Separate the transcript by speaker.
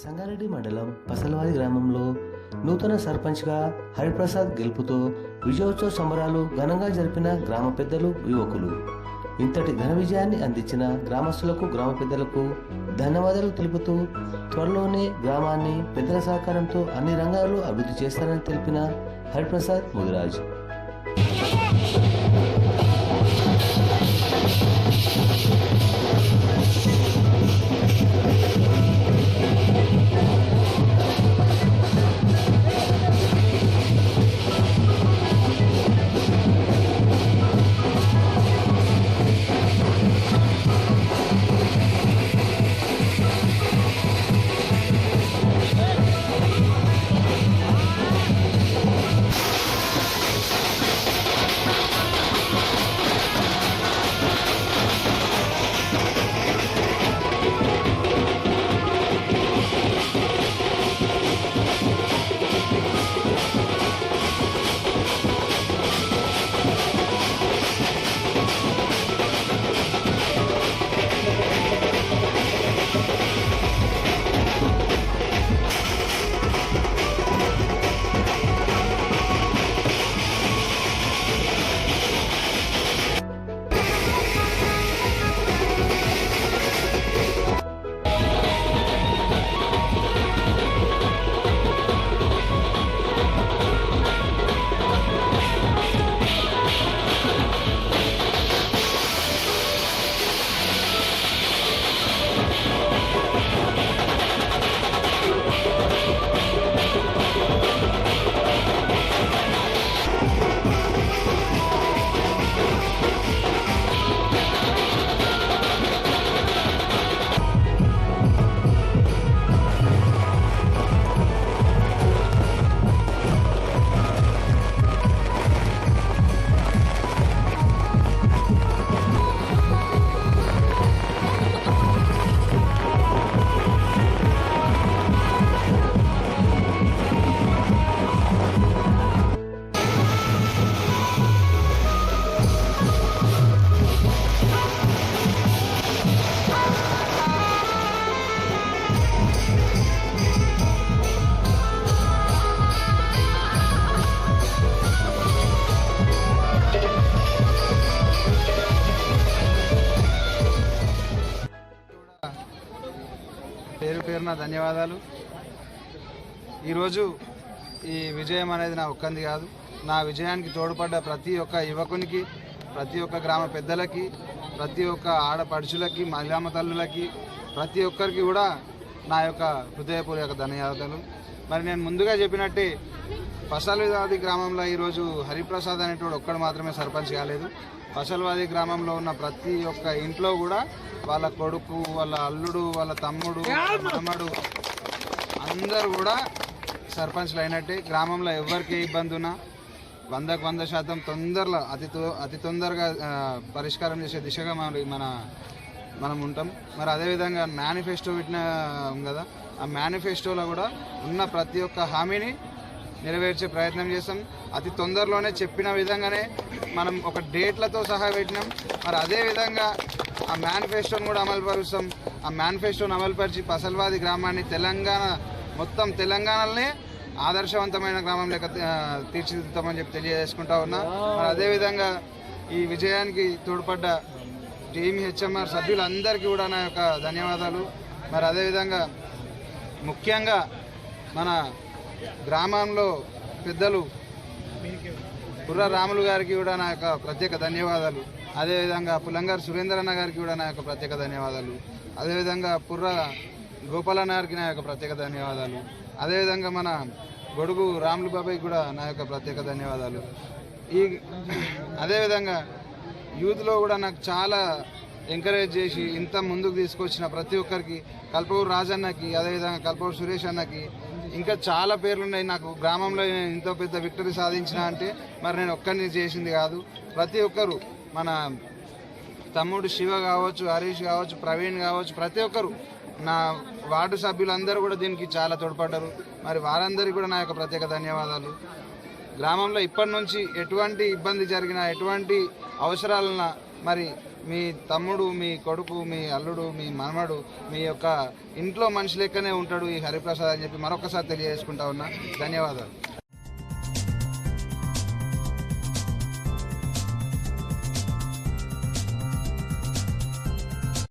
Speaker 1: సంగారెడ్డి మండలం పసలవాది గ్రామంలో నూతన సర్పంచ్గా హరిప్రసాద్ గెలుపుతో విజయోత్సవ సంబరాలు ఘనంగా జరిపిన గ్రామ పెద్దలు, యువకులు. ఇంతటి ఘన విజయాన్ని అందించిన గ్రామస్తులకు, గ్రామ పెద్దలకు ధన్యవాదాలు తెలుపుతూ త్వరలోనే గ్రామాన్ని పెద్దల సహకారంతో అన్ని రంగాల్లో అభివృద్ధి చేస్తారని తెలిపిన హరిప్రసాద్ ముదిరాజ్.
Speaker 2: పేరు పేరున ధన్యవాదాలు. ఈరోజు ఈ విజయం అనేది నా ఒక్కంది కాదు. నా విజయానికి తోడ్పడ్డ ప్రతి ఒక్క యువకునికి, ప్రతి ఒక్క గ్రామ పెద్దలకి, ప్రతి ఒక్క ఆడపడుచులకి, మహిళామ తల్లులకి, ప్రతి ఒక్కరికి కూడా నా యొక్క హృదయపూర్వక ధన్యవాదాలు. మరి నేను ముందుగా చెప్పినట్టే పసల్వాది గ్రామంలో ఈరోజు హరిప్రసాద్ అనేటోడు ఒక్కడు మాత్రమే సర్పంచ్ కాలేదు. పసల్వాది గ్రామంలో ఉన్న ప్రతి ఒక్క ఇంట్లో కూడా వాళ్ళ కొడుకు, వాళ్ళ అల్లుడు, వాళ్ళ తమ్ముడు, మామడు అందరూ కూడా సర్పంచ్లు అయినట్టే. గ్రామంలో ఎవరికి ఇబ్బంది ఉన్నా 100% తొందరలో అతి తొందరగా పరిష్కారం చేసే దిశగా మనం ఉంటాం. మరి అదేవిధంగా మేనిఫెస్టో పెట్టినాం కదా, ఆ మేనిఫెస్టోలో కూడా ఉన్న ప్రతి ఒక్క హామీని నెరవేర్చే ప్రయత్నం చేస్తాం. అతి తొందరలోనే చెప్పిన విధంగానే మనం ఒక డేట్లతో సహా పెట్టినాం. మరి అదేవిధంగా ఆ మేనిఫెస్టోను కూడా అమలుపరుస్తాం. ఆ మేనిఫెస్టోను అమలుపరిచి పసల్వాది గ్రామాన్ని మొత్తం తెలంగాణలోనే ఆదర్శవంతమైన గ్రామం లెక్క తీర్చిదిద్దామని చెప్పి తెలియజేసుకుంటా ఉన్నా. మరి అదేవిధంగా ఈ విజయానికి తోడ్పడ్డ టీమ్ హెచ్ఎంఆర్ సభ్యులందరికీ కూడా నా యొక్క ధన్యవాదాలు. మరి అదేవిధంగా ముఖ్యంగా మన గ్రామంలో పెద్దలు పుర్ర రాములు గారికి కూడా నా యొక్క ప్రత్యేక ధన్యవాదాలు. అదేవిధంగా పులంగారు సురేందర్ అన్న గారికి కూడా నా యొక్క ప్రత్యేక ధన్యవాదాలు. అదేవిధంగా పుర్ర గోపాలన్న గారికి నా యొక్క ప్రత్యేక ధన్యవాదాలు. అదేవిధంగా మన గొడుగు రాములు బాబాయ్కి కూడా నా యొక్క ప్రత్యేక ధన్యవాదాలు. అదేవిధంగా యూత్లో కూడా నాకు చాలా ఎంకరేజ్ చేసి ఇంత ముందుకు తీసుకొచ్చిన ప్రతి ఒక్కరికి, కల్పూరు రాజన్నకి, అదేవిధంగా కల్పూరు సురేష్ అన్నకి, ఇంకా చాలా పేర్లున్నాయి. నాకు గ్రామంలో ఇంత పెద్ద విక్టరీ సాధించిన అంటే మరి నేను ఒక్కరిని చేసింది కాదు. ప్రతి ఒక్కరు, మన తమ్ముడు శివ కావచ్చు, హరీష్ కావచ్చు, ప్రవీణ్ కావచ్చు, ప్రతి ఒక్కరు నా వార్డు సభ్యులందరూ కూడా దీనికి చాలా తోడ్పడ్డారు. మరి వారందరికీ కూడా నా యొక్క ప్రత్యేక ధన్యవాదాలు. గ్రామంలో ఇప్పటి నుంచి ఎటువంటి ఇబ్బంది జరిగినా, ఎటువంటి అవసరాలన్నా మరి మీ తమ్ముడు, మీ కొడుకు, మీ అల్లుడు, మీ మనమడు, మీ యొక్క ఇంట్లో మనిషి లెక్కనే ఉంటాడు ఈ హరిప్రసాద్ అని చెప్పి మరొకసారి తెలియజేసుకుంటా ఉన్నా. ధన్యవాదాలు.